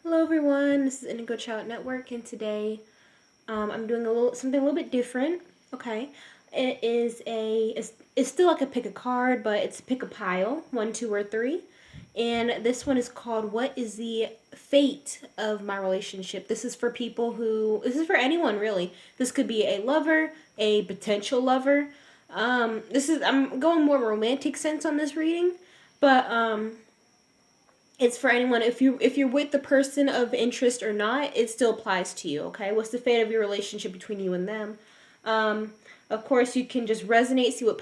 Hello everyone, this is Indigo Child Network, and today I'm doing something a little bit different. Okay, it's still like a pick a card, but it's pick a pile, 1, 2, or 3, and this one is called "What is the fate of my relationship?" This is for this is for anyone really. This could be a lover, a potential lover. I'm going more romantic sense on this reading, but it's for anyone. If you're with the person of interest or not, it still applies to you. Okay, what's the fate of your relationship between you and them? Of course, you can just resonate, see what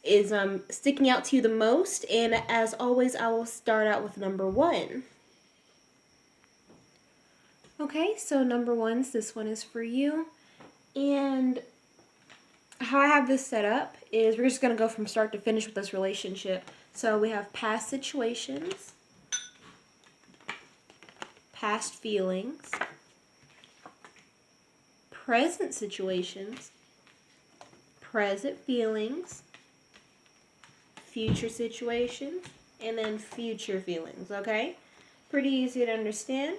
is sticking out to you the most. And as always, I will start out with number 1. Okay, so number 1, this one is for you. And how I have this set up is we're just going to go from start to finish with this relationship. So we have past situations, past feelings, present situations, present feelings, future situations, and then future feelings, okay? Pretty easy to understand.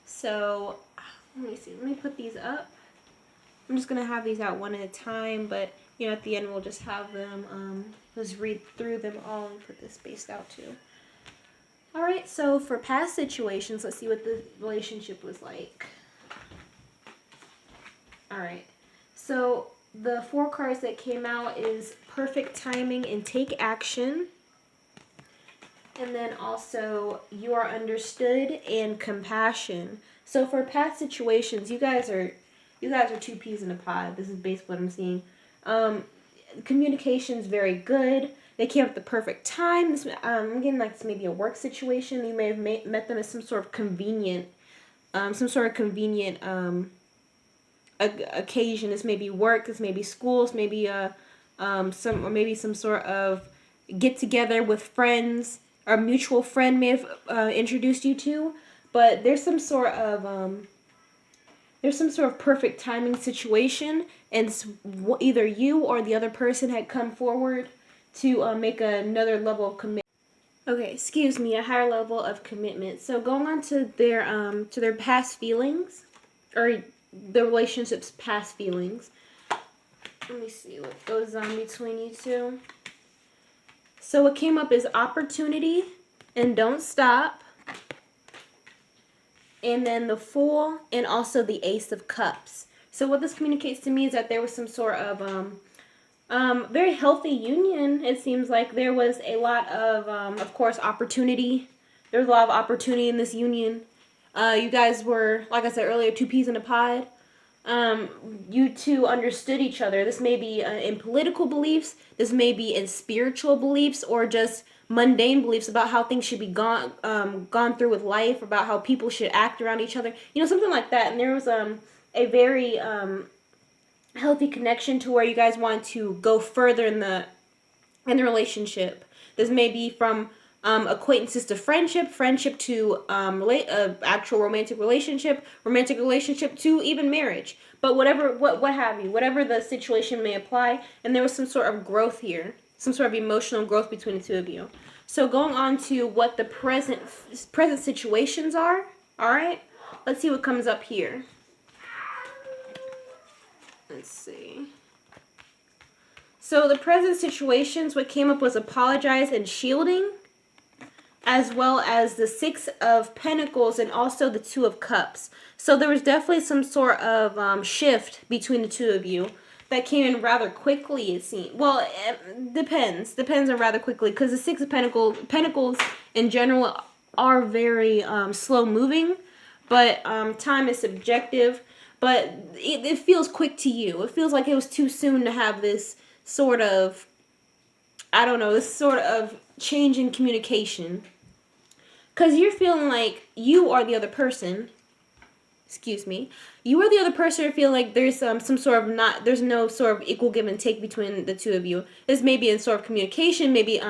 So, let me see. Let me put these up. I'm just going to have these out one at a time, but, at the end we'll just have them, just read through them all and put this spaced out too. Alright, so for past situations, let's see what the relationship was like. Alright, so the 4 cards that came out is perfect timing and take action. And then also you are understood and compassion. So for past situations, you guys are 2 peas in a pod. This is basically what I'm seeing. Communication's very good. They came at the perfect time. I'm getting like this maybe a work situation. You may have met them at some sort of convenient occasion. This may be work. This may be schools. Maybe some sort of get together with friends. Or a mutual friend may have introduced you to. But there's some sort of perfect timing situation, and either you or the other person had come forward to make another level of commitment. Okay, excuse me, a higher level of commitment. So going on to their past feelings, or the relationship's past feelings. Let me see what goes on between you two. So what came up is opportunity and don't stop. And then the Fool, and also the Ace of Cups. So what this communicates to me is that there was some sort of very healthy union. It seems like there was a lot of course, opportunity. There was a lot of opportunity in this union. You guys were, like I said earlier, 2 peas in a pod. You two understood each other. This may be in political beliefs. This may be in spiritual beliefs, or just mundane beliefs about how things should be gone through with life, about how people should act around each other. Something like that. And there was a very healthy connection to where you guys want to go further in the relationship. This may be from acquaintances to friendship to actual romantic relationship to even marriage. But what have you, whatever the situation may apply, and there was some sort of growth here, some sort of emotional growth between the two of you. So going on to what the present situations are. All right, let's see what comes up here. Let's see. So the present situations, what came up was apologize and shielding, as well as the 6 of Pentacles and also the 2 of Cups. So there was definitely some sort of shift between the two of you that came in rather quickly, it seems. Well, it depends on rather quickly, because the 6 of Pentacles in general are very slow moving, but time is subjective. But it feels quick to you. It feels like it was too soon to have this sort of, this sort of change in communication. Because you're feeling like you are the other person. Excuse me. You are the other person, or feel like there's some sort of there's no sort of equal give and take between the two of you. This may be in sort of communication, maybe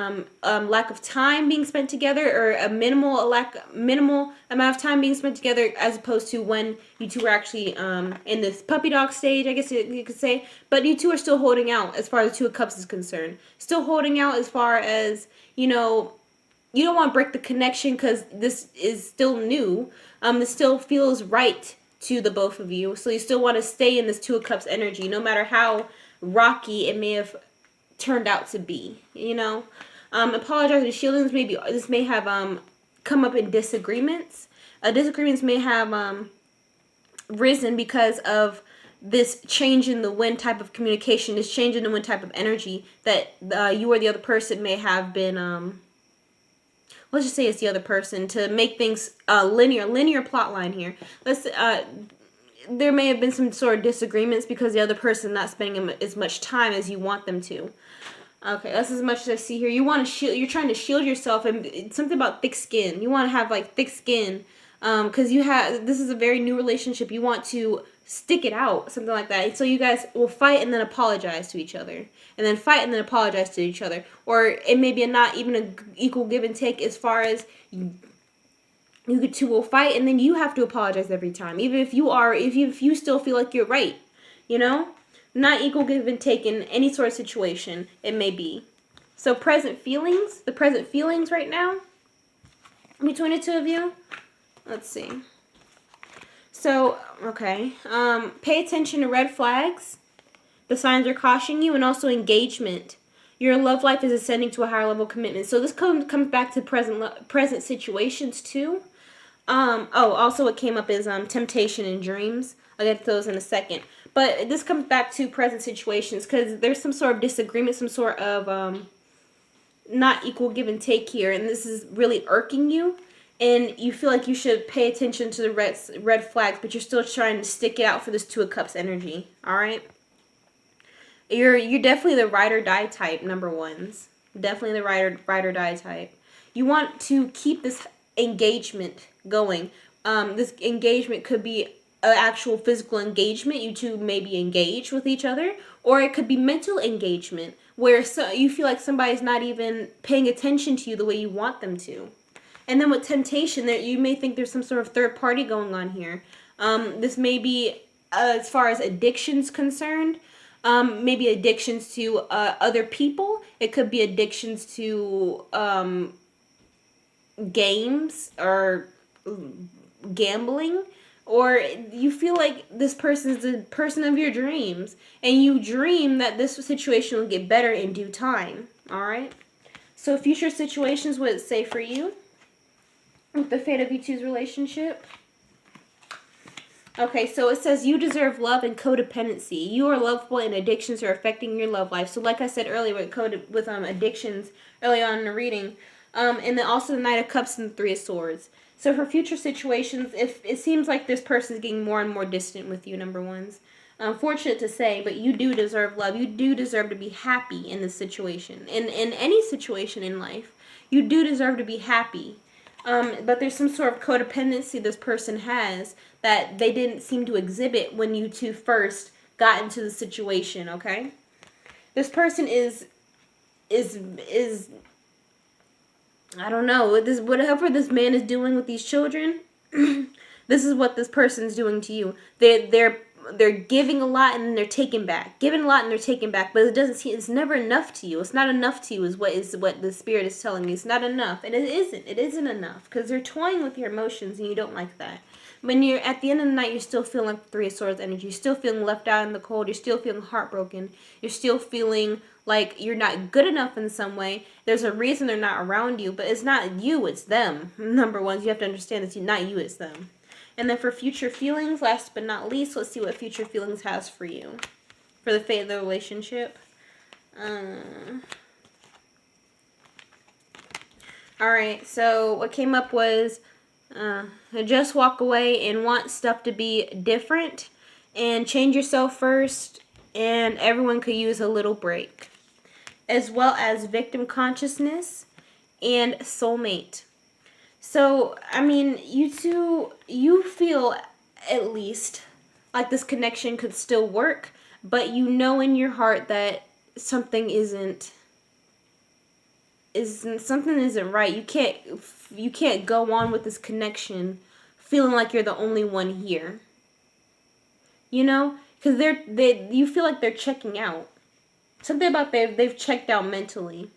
lack of time being spent together, or a minimal amount of time being spent together, as opposed to when you two were actually in this puppy dog stage, I guess you could say. But you two are still holding out as far as the 2 of Cups is concerned. Still holding out as far as, you don't want to break the connection because this is still new. This still feels right to the both of you. So you still want to stay in this Two of Cups energy, no matter how rocky it may have turned out to be. You know, apologize and shieldings. Maybe this may have come up in disagreements. Disagreements may have risen because of this change in the wind type of communication, this change in the wind type of energy that you or the other person may have been, let's just say it's the other person, to make things linear plot line here. There may have been some sort of disagreements because the other person not spending as much time as you want them to. Okay, that's as much as I see here. You want to shield. You're trying to shield yourself, and it's something about thick skin. You want to have like thick skin, because this is a very new relationship. You want to stick it out, something like that. So you guys will fight and then apologize to each other, and then fight and then apologize to each other, or it may be not even an equal give and take as far as you two will fight, and then you have to apologize every time, even if you still feel like you're right, you know. Not equal give and take in any sort of situation it may be. So the present feelings right now between the two of you. Let's see. So, okay. Pay attention to red flags. The signs are cautioning you, and also engagement. Your love life is ascending to a higher level of commitment. So this comes back to present situations too. Also what came up is temptation and dreams. I'll get to those in a second. But this comes back to present situations because there's some sort of disagreement, some sort of not equal give and take here, and this is really irking you, and you feel like you should pay attention to the red flags, but you're still trying to stick it out for this Two of Cups energy. All right, you're definitely the ride or die type, number ones. Definitely the ride or die type. You want to keep this engagement going. This engagement could be an actual physical engagement. You two may be engaged with each other, or it could be mental engagement where you feel like somebody's not even paying attention to you the way you want them to. And then with temptation, that you may think there's some sort of third party going on here. This may be as far as addictions concerned. Maybe addictions to other people. It could be addictions to games or gambling. Or you feel like this person is the person of your dreams, and you dream that this situation will get better in due time. All right. So future situations, what it say for you with the fate of you two's relationship? Okay, so it says you deserve love and codependency. You are lovable, and addictions are affecting your love life. So like I said earlier with addictions early on in the reading, and then also the Knight of Cups and the Three of Swords. So for future situations, if it seems like this person is getting more and more distant with you, number ones. Unfortunate to say, but you do deserve love. You do deserve to be happy in this situation. In any situation in life, you do deserve to be happy. But there's some sort of codependency this person has that they didn't seem to exhibit when you two first got into the situation, okay? This person is I don't know, whatever this man is doing with these children, this is what this person's doing to you. They're giving a lot and then they're taking back. Giving a lot and they're taking back, but it's never enough to you. It's not enough to you is what the spirit is telling you. It's not enough. And it isn't enough because they're toying with your emotions and you don't like that. When you're at the end of the night, you're still feeling like the Three of Swords energy. You're still feeling left out in the cold. You're still feeling heartbroken. You're still feeling like you're not good enough in some way. There's a reason they're not around you, but it's not you, it's them. Number one, you have to understand it's not you, it's them. And then for future feelings, last but not least, let's see what future feelings has for you. For the fate of the relationship. Alright, so what came up was just walk away and want stuff to be different. And change yourself first. And everyone could use a little break. As well as victim consciousness and soulmate. So, I mean, you feel at least like this connection could still work, but you know in your heart that something isn't right. You can't go on with this connection feeling like you're the only one here. You know? Because you feel like they're checking out. Something about they've checked out mentally.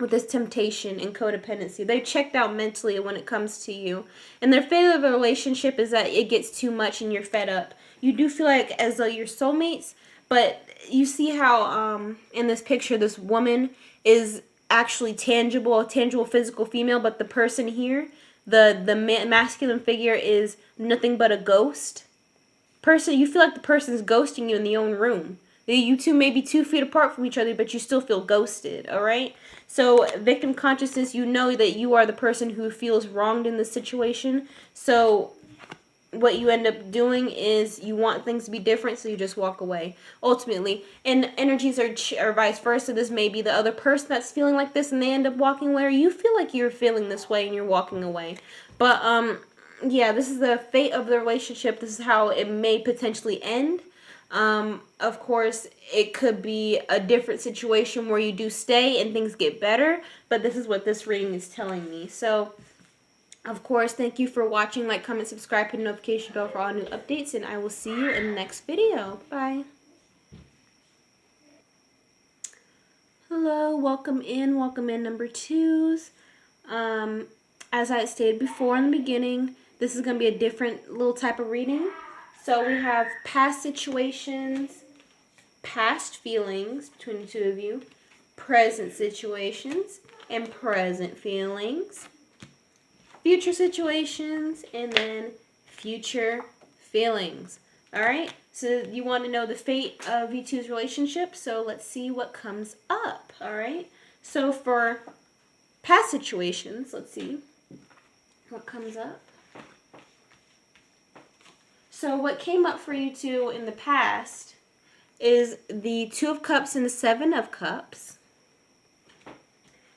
with this temptation and codependency. They checked out mentally when it comes to you. And their failure of a relationship is that it gets too much and you're fed up. You do feel like as though you're soulmates, but you see how in this picture this woman is actually tangible, a tangible physical female, but the person here, the masculine figure, is nothing but a ghost. Person, you feel like the person's ghosting you in your own room. You two may be 2 feet apart from each other, but you still feel ghosted, alright? So, victim consciousness, you know that you are the person who feels wronged in this situation. So, what you end up doing is you want things to be different, so you just walk away, ultimately. And energies are vice versa. This may be the other person that's feeling like this, and they end up walking away, or you feel like you're feeling this way and you're walking away. But, yeah, this is the fate of the relationship. This is how it may potentially end. Of course, it could be a different situation where you do stay and things get better, but this is what this reading is telling me. So, of course, thank you for watching. Like, comment, subscribe, hit the notification bell for all new updates, and I will see you in the next video. Bye. Hello, welcome in number 2s. As I stated before in the beginning, this is going to be a different little type of reading. So we have past situations, past feelings between the two of you, present situations, and present feelings, future situations, and then future feelings. Alright? So you want to know the fate of you two's relationship, so let's see what comes up. Alright? So for past situations, let's see what comes up. So what came up for you two in the past is the 2 of Cups and the 7 of Cups,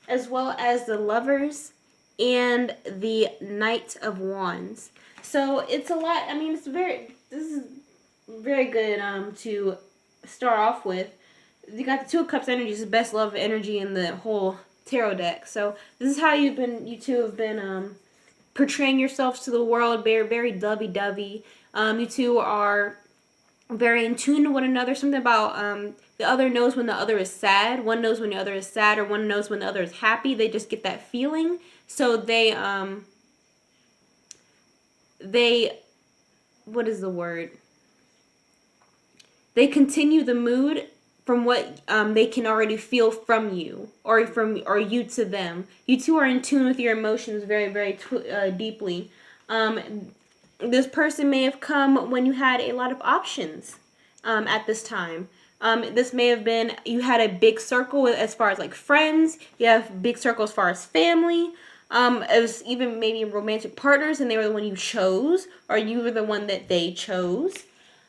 as well as the Lovers and the Knight of Wands. So it's a lot. I mean, this is very good to start off with. You got the 2 of Cups energy, is the best love energy in the whole tarot deck. So this is how you two have been portraying yourselves to the world, very, very lovey-dovey. You two are very in tune to one another. Something about the other knows when the other is sad. One knows when the other is sad, or one knows when the other is happy. They just get that feeling. So they what is the word? They continue the mood from what they can already feel from you, or you to them. You two are in tune with your emotions very, very deeply. This person may have come when you had a lot of options at this time. This may have been, you had a big circle as far as like friends. You have a big circle as far as family. It was even maybe romantic partners, and they were the one you chose, or you were the one that they chose.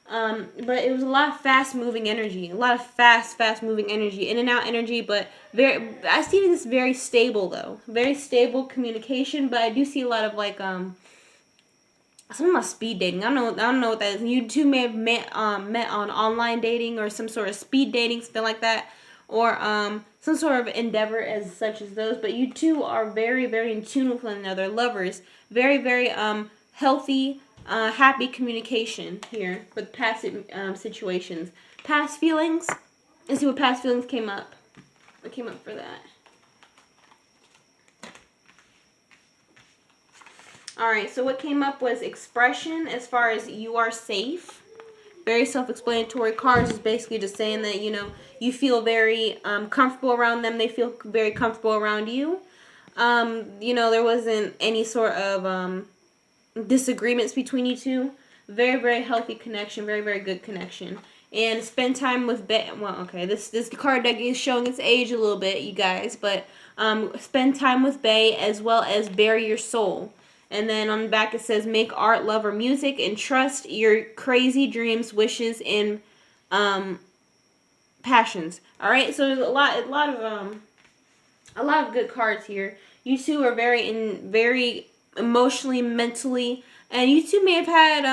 But it was a lot of fast-moving energy. A lot of fast-moving energy. In and out energy, but I see this very stable, though. Very stable communication, but I do see a lot of, like, something about speed dating. I don't know what that is. You two may have met on online dating, or some sort of speed dating, something like that. Or, some sort of endeavor as such as those. But you two are very, very in tune with one another. Lovers. Very, very, healthy, happy communication here with past situations. Past feelings. Let's see what past feelings came up. What came up for that? Alright, so what came up was expression, as far as you are safe. Very self-explanatory. Cards is basically just saying that, you know, you feel very comfortable around them. They feel very comfortable around you. You know, there wasn't any sort of disagreements between you two. Very, very healthy connection. Very, very good connection. And spend time with well, okay, this card deck is showing its age a little bit, you guys. But spend time with Bae, as well as bury your soul. And then on the back it says, make art, love, or music, and trust your crazy dreams, wishes, and passions. All right, so there's a lot of good cards here. You two are very emotionally, mentally, and you two may have had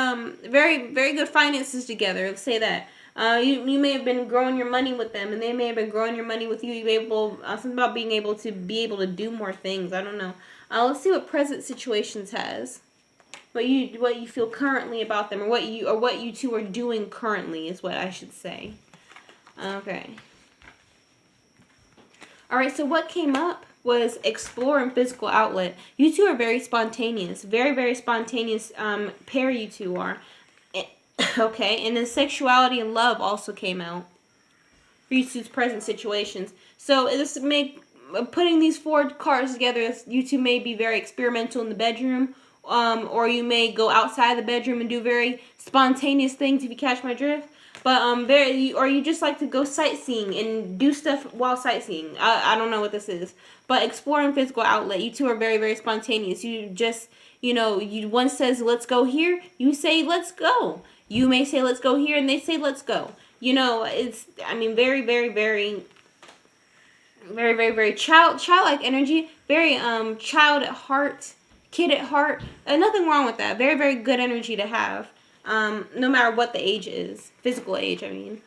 very, very good finances together. Let's say that. You may have been growing your money with them, and they may have been growing your money with you. You able something about being able to do more things. I don't know. Let's see what present situations has. What you feel currently about them, or what you two are doing currently is what I should say. Okay. All right. So what came up was explore and physical outlet. You two are very spontaneous. Very, very spontaneous pair you two are. Okay, and then sexuality and love also came out for you two's present situations. So this putting these 4 cards together, you two may be very experimental in the bedroom, or you may go outside the bedroom and do very spontaneous things, if you catch my drift. But or you just like to go sightseeing and do stuff while sightseeing. I don't know what this is, but exploring physical outlet. You two are very, very spontaneous. You just, one says let's go here, you say let's go. You may say let's go here, and they say let's go. It's very, very, very, very, very, very childlike energy. Very child at heart, kid at heart. Nothing wrong with that. Very, very good energy to have. No matter what the age is. Physical age, I mean.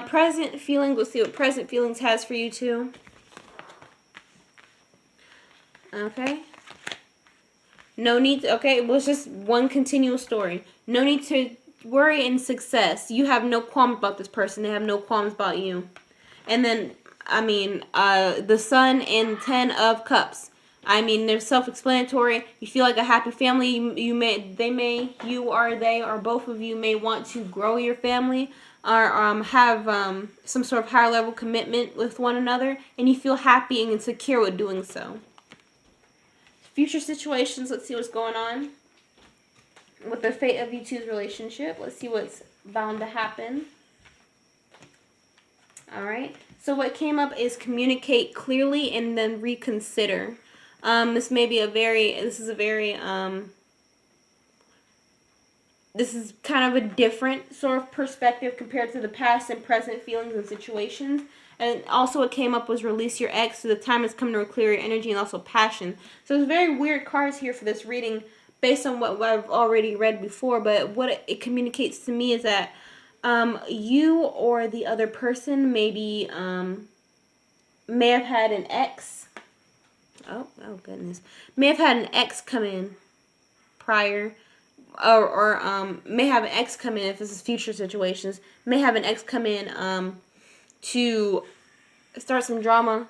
Present feelings. Let's see what present feelings has for you two. Okay. No need to, okay, well, it's just one continual story. No need to worry in success. You have no qualms about this person. They have no qualms about you. And then, the Sun and 10 of Cups. They're self-explanatory. You feel like a happy family. You or they or both of you may want to grow your family or have some sort of higher level commitment with one another, and you feel happy and secure with doing so. Future situations, let's see what's going on with the fate of you two's relationship. Let's see what's bound to happen. Alright, so what came up is communicate clearly and then reconsider. This is kind of a different sort of perspective compared to the past and present feelings and situations. And also what came up was release your ex, so the time has come to clear your energy, and also passion. So there's very weird cards here for this reading based on what I've already read before, but what it communicates to me is that you or the other person maybe may have had an ex. Oh goodness. May have had an ex come in prior, or may have an ex come in, if this is future situations, may have an ex come in to start some drama,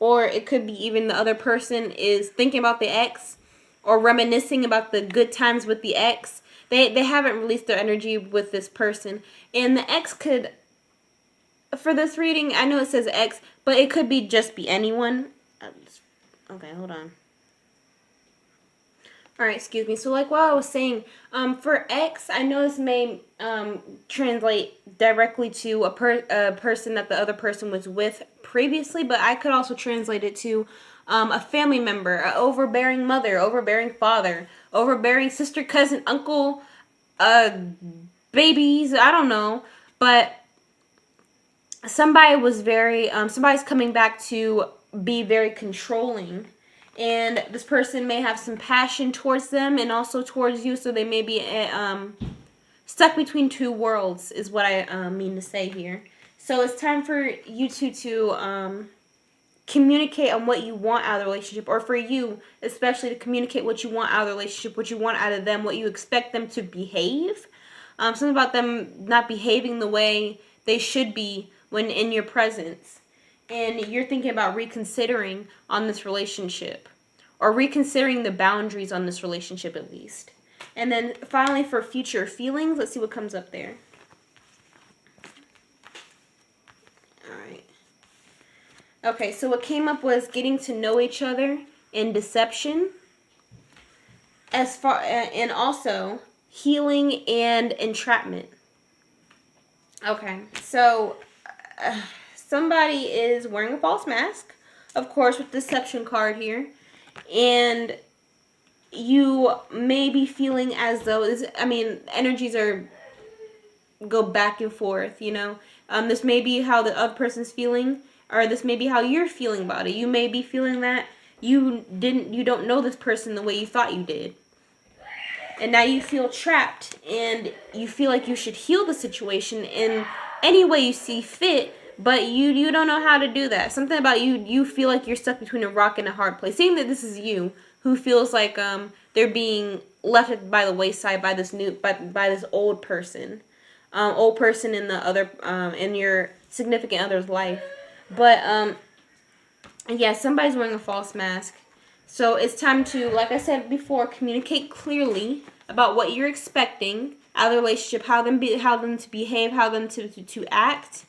or it could be even the other person is thinking about the ex or reminiscing about the good times with the ex. They haven't released their energy with this person, and the ex could, for this reading, I know it says ex, but it could just be anyone. Okay, hold on. Alright, excuse me. So like what I was saying, for ex, I know this may translate directly to a person that the other person was with previously, but I could also translate it to a family member, an overbearing mother, overbearing father, overbearing sister, cousin, uncle, babies, I don't know, but somebody was somebody's coming back to be very controlling. And this person may have some passion towards them and also towards you, so they may be stuck between two worlds, is what I mean to say here. So it's time for you two to communicate on what you want out of the relationship, or for you especially to communicate what you want out of the relationship, what you want out of them, what you expect them to behave. Something about them not behaving the way they should be when in your presence. And you're thinking about reconsidering on this relationship, or reconsidering the boundaries on this relationship at least. And then finally for future feelings, let's see what comes up there. Alright. Okay, so what came up was getting to know each other and deception, and also healing and entrapment. Okay, so somebody is wearing a false mask, of course, with deception card here, and you may be feeling as though energies go back and forth. This may be how the other person's feeling, or this may be how you're feeling about it. You may be feeling that you don't know this person the way you thought you did, and now you feel trapped, and you feel like you should heal the situation in any way you see fit. But you don't know how to do that. Something about you feel like you're stuck between a rock and a hard place. Seeing that this is you who feels like they're being left by the wayside by this old person in the other in your significant other's life. But And yeah, somebody's wearing a false mask. So it's time to, like I said before, communicate clearly about what you're expecting out of the relationship, how them to behave, how them to act.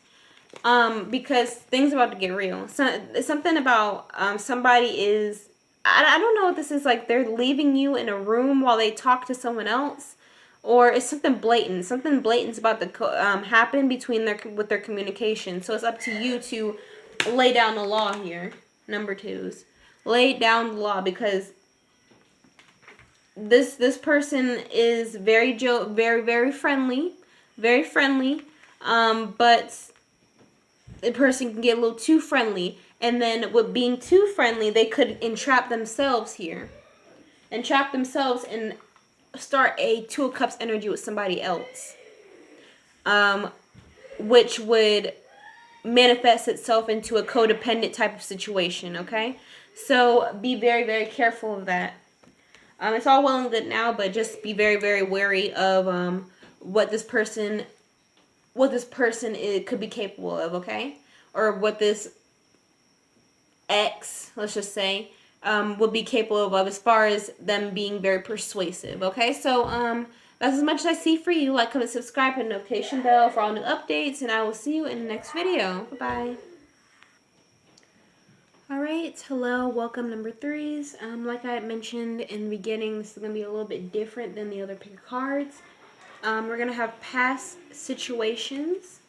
Because things are about to get real. So it's something about somebody is, I don't know what this is, like they're leaving you in a room while they talk to someone else, or it's something blatant. Something blatant's about to happen between their communication. So it's up to you to lay down the law here. Number twos, lay down the law, because this person is very friendly, very friendly, but the person can get a little too friendly, and then with being too friendly, they could entrap themselves here, entrap themselves and start a Two of Cups energy with somebody else, which would manifest itself into a codependent type of situation. Okay, so be very careful of that. It's all well and good now, but just be very wary of what this person could be capable of. Okay, or what this ex, let's just say, would be capable of as far as them being very persuasive. Okay, so that's as much as I see for you. Like, comment, subscribe, hit the notification bell for all new updates, and I will see you in the next video. Bye-bye. Alright, hello, welcome number threes. Like I mentioned in the beginning, this is going to be a little bit different than the other pick of cards. We're going to have past situations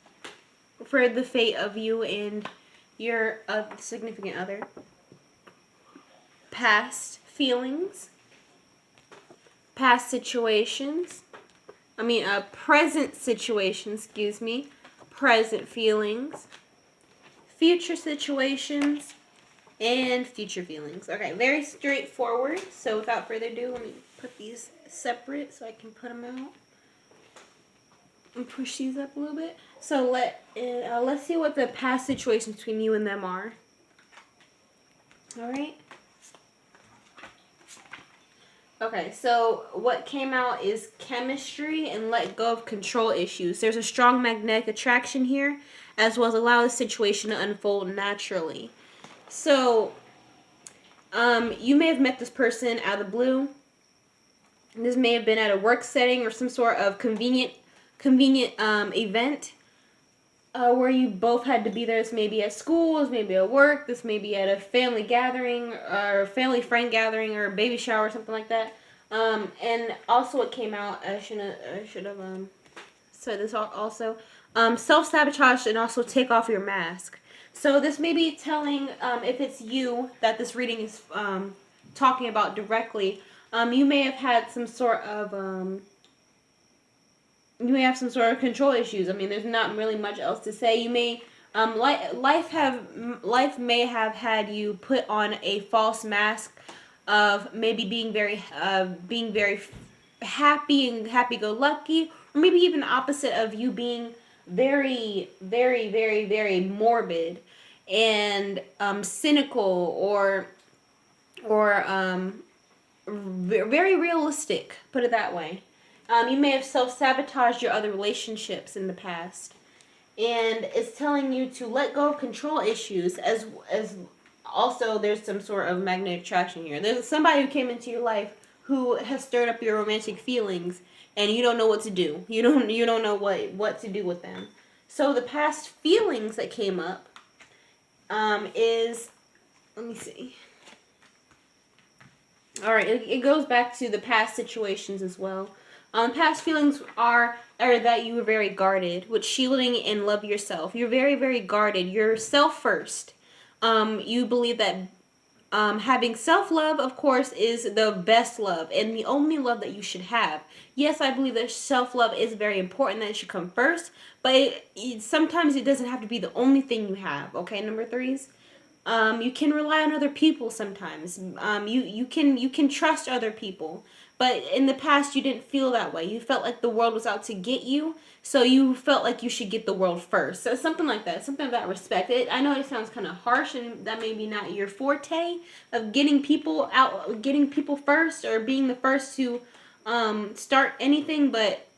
for the fate of you and your significant other. Past feelings. Past situations. Present situations, excuse me. Present feelings. Future situations. And future feelings. Okay, very straightforward. So without further ado, let me put these separate so I can put them out. And push these up a little bit. So let's see what the past situations between you and them are. Alright? Okay, so what came out is chemistry and let go of control issues. There's a strong magnetic attraction here, as well as allow the situation to unfold naturally. So, you may have met this person out of the blue. This may have been at a work setting or some sort of convenient event where you both had to be there. This may be at school, this may be at work, this may be at a family gathering or family friend gathering or a baby shower or something like that. And also what came out, I should have said this also, self-sabotage and also take off your mask. So this may be telling, if it's you that this reading is talking about directly, you may have had some sort of control issues. I mean, there's not really much else to say. You may life may have had you put on a false mask of maybe being very happy and happy-go-lucky, or maybe even the opposite of you being very morbid and cynical or very realistic, put it that way. You may have self-sabotaged your other relationships in the past, and it's telling you to let go of control issues, as also there's some sort of magnetic attraction here. There's somebody who came into your life who has stirred up your romantic feelings, and you don't know what to do. You don't know what to do with them. So the past feelings that came up is, let me see. All right, it goes back to the past situations as well. Past feelings are that you were very guarded, with shielding and love yourself. You're very guarded. You're self first. You believe that having self-love, of course, is the best love and the only love that you should have. Yes, I believe that self-love is very important, that it should come first, but sometimes it doesn't have to be the only thing you have, okay, number threes? You can rely on other people sometimes. You can trust other people. But in the past, you didn't feel that way. You felt like the world was out to get you, so you felt like you should get the world first. So something like that, something of that respect. I know it sounds kind of harsh, and that may be not your forte of getting people first, or being the first to start anything, but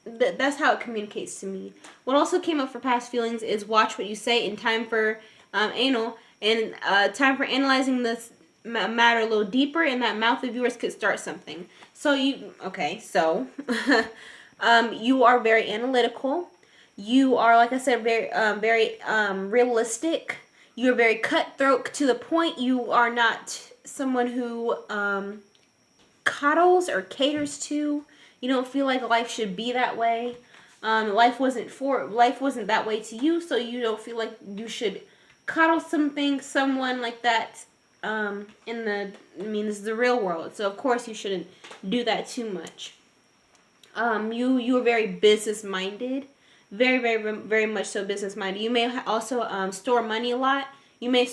that's how it communicates to me. What also came up for past feelings is watch what you say in time for anal. And time for analyzing this matter a little deeper, and that mouth of yours could start something. So you you are very analytical. You are, like I said, very realistic. You are very cutthroat to the point. You are not someone who coddles or caters to. You don't feel like life should be that way. Life wasn't that way to you, so you don't feel like you should coddle someone like that. This is the real world, so of course you shouldn't do that too much. You are very business minded, very very very much so business minded. You may also store money a lot. You may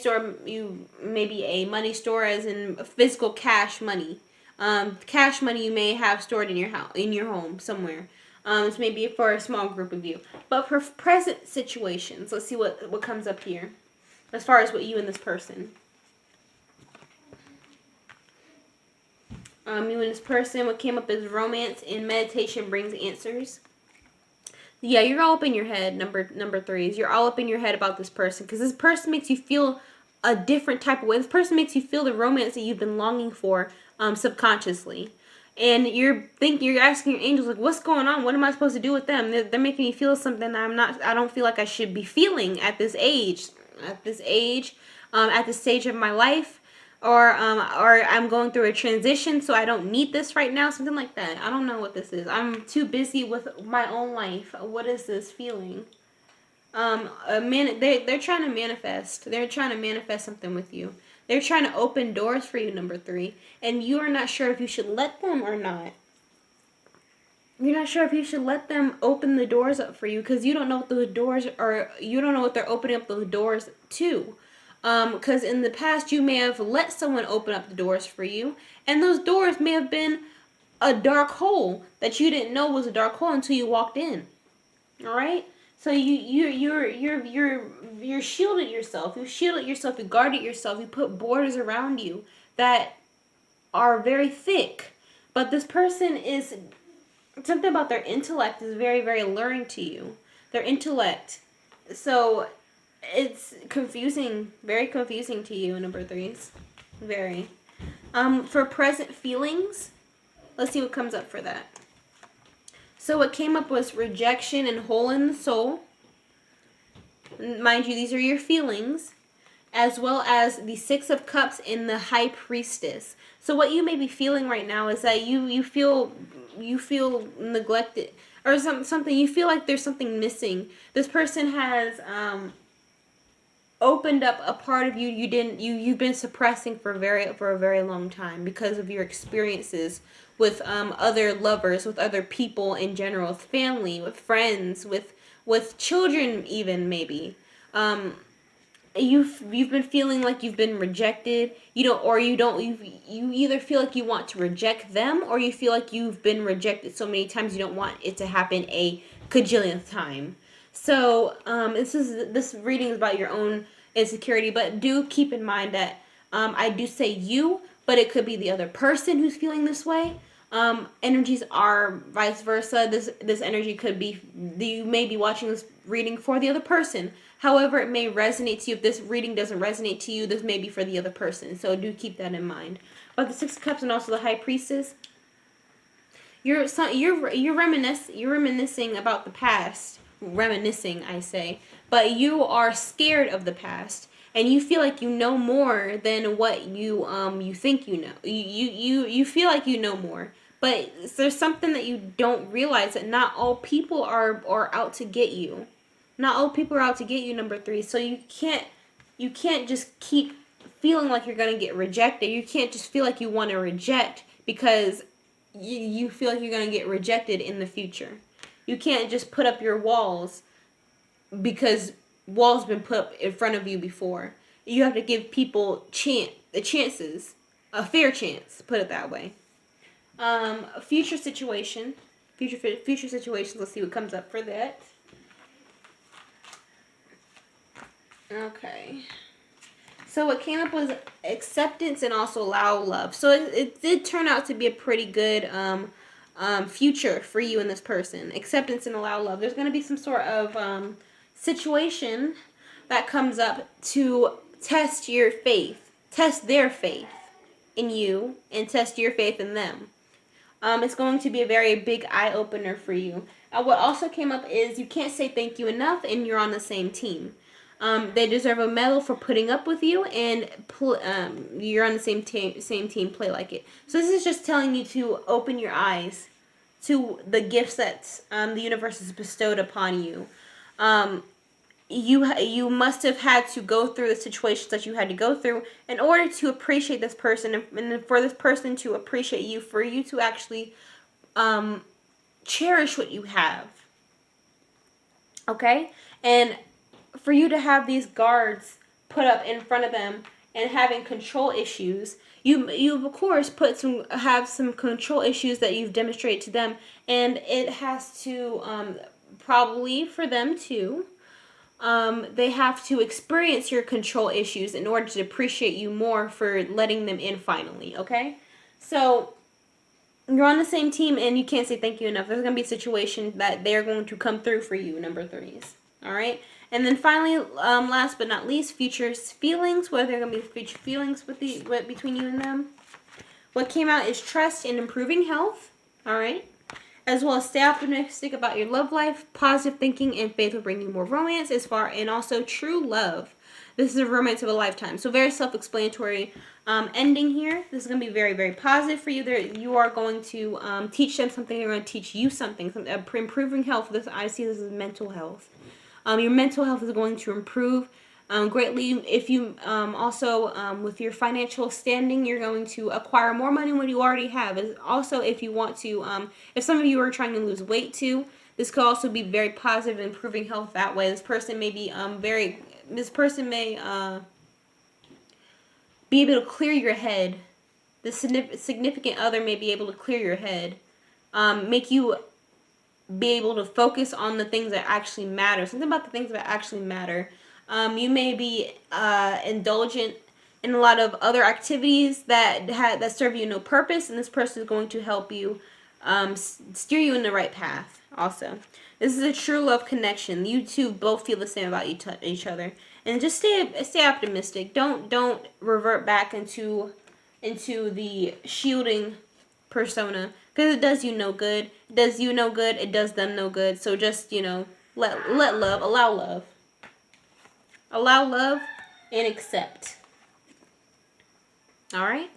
be a money store, as in physical cash money. Cash money you may have stored in your house, in your home somewhere. This may be for a small group of you. But for present situations, let's see what comes up here as far as what you and this person. You and this person, what came up is romance and meditation brings answers. Yeah, you're all up in your head, number 3s. You're all up in your head about this person, because this person makes you feel a different type of way. This person makes you feel the romance that you've been longing for subconsciously. And you're asking your angels, like, what's going on? What am I supposed to do with them? They're making me feel something that I don't feel like I should be feeling at this age. At this stage of my life. Or I'm going through a transition, so I don't need this right now. Something like that. I don't know what this is. I'm too busy with my own life. What is this feeling? They're trying to manifest. They're trying to manifest something with you. They're trying to open doors for you, number 3. And you are not sure if you should let them or not. You're not sure if you should let them open the doors up for you, because you don't know what those doors are. You don't know what they're opening up those doors to. Because in the past you may have let someone open up the doors for you, and those doors may have been a dark hole that you didn't know was a dark hole until you walked in. All right. So you're shielded yourself. You shielded yourself. You guarded yourself. You put borders around you that are very thick. But this person is, something about their intellect is very very alluring to you. Their intellect. So it's confusing, very confusing to you, number 3s. Very. For present feelings, let's see what comes up for that. So what came up was rejection and hole in the soul. Mind you, these are your feelings, as well as the 6 of Cups and the High Priestess. So what you may be feeling right now is that you feel neglected, or something. You feel like there's something missing. This person has opened up a part of you you've been suppressing for a very long time, because of your experiences with other lovers, with other people in general, with family, with friends, with children, even maybe. You've been feeling like you've been rejected. You either feel like you want to reject them, or you feel like you've been rejected so many times you don't want it to happen a cajillionth time. So this reading is about your own insecurity, but do keep in mind that I do say you, but it could be the other person who's feeling this way. Energies are vice versa. This energy could be, you may be watching this reading for the other person. However, it may resonate to you. If this reading doesn't resonate to you, this may be for the other person. So do keep that in mind. But the 6 of Cups and also the High Priestess, you're reminiscing about the past. Reminiscing, I say, but you are scared of the past, and you feel like you know more than what you think you know. You feel like you know more, but there's something that you don't realize, that not all people are out to get you. Not all people are out to get you, number 3. So you can't just keep feeling like you're gonna get rejected. You can't just feel like you want to reject because you feel like you're gonna get rejected in the future. You can't just put up your walls because walls been put up in front of you before. You have to give people chances, a fair chance, put it that way. Future situations. Let's see what comes up for that. Okay. So what came up was acceptance and also allow love. So it did turn out to be a pretty good future for you and this person. Acceptance and allow love. There's going to be some sort of situation that comes up to test your faith, test their faith in you, and test your faith in them. It's going to be a very big eye-opener for you. What also came up is you can't say thank you enough, and you're on the same team. They deserve a medal for putting up with you, and you're on the same team. Play like it. So this is just telling you to open your eyes to the gifts that the universe has bestowed upon you. You must have had to go through the situations that you had to go through in order to appreciate this person, and for this person to appreciate you, for you to actually cherish what you have. Okay? And for you to have these guards put up in front of them and having control issues, you of course have some control issues that you've demonstrated to them, and it has to probably for them too. They have to experience your control issues in order to appreciate you more for letting them in finally, okay? So, you're on the same team and you can't say thank you enough. There's going to be a situation that they're going to come through for you, number 3s, alright? And then finally, last but not least, future feelings. What are there going to be future feelings between you and them? What came out is trust and improving health, alright? As well as stay optimistic about your love life. Positive thinking and faith will bring you more romance and also true love. This is a romance of a lifetime. So very self-explanatory ending here. This is going to be very, very positive for you. You are going to teach them something. They're going to teach you something. Improving health. I see this as mental health. Your mental health is going to improve greatly. If you also, with your financial standing, you're going to acquire more money than what you already have. Also, if you want to, if some of you are trying to lose weight too, this could also be very positive, improving health that way. This person may be be able to clear your head. The significant other may be able to clear your head, make you be able to focus on the things that actually matter. Something about the things that actually matter. You may be indulgent in a lot of other activities that serve you no purpose, and this person is going to help you steer you in the right path. Also, this is a true love connection. You two both feel the same about each other, and just stay optimistic. Don't revert back into the shielding persona, because it does you no good. It does you no good. It does them no good. So just let love, allow love, and accept. Alright?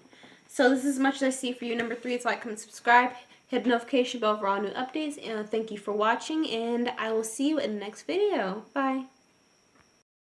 So this is as much as I see for you. Number 3 is like, comment, subscribe. Hit the notification bell for all new updates. And thank you for watching. And I will see you in the next video. Bye.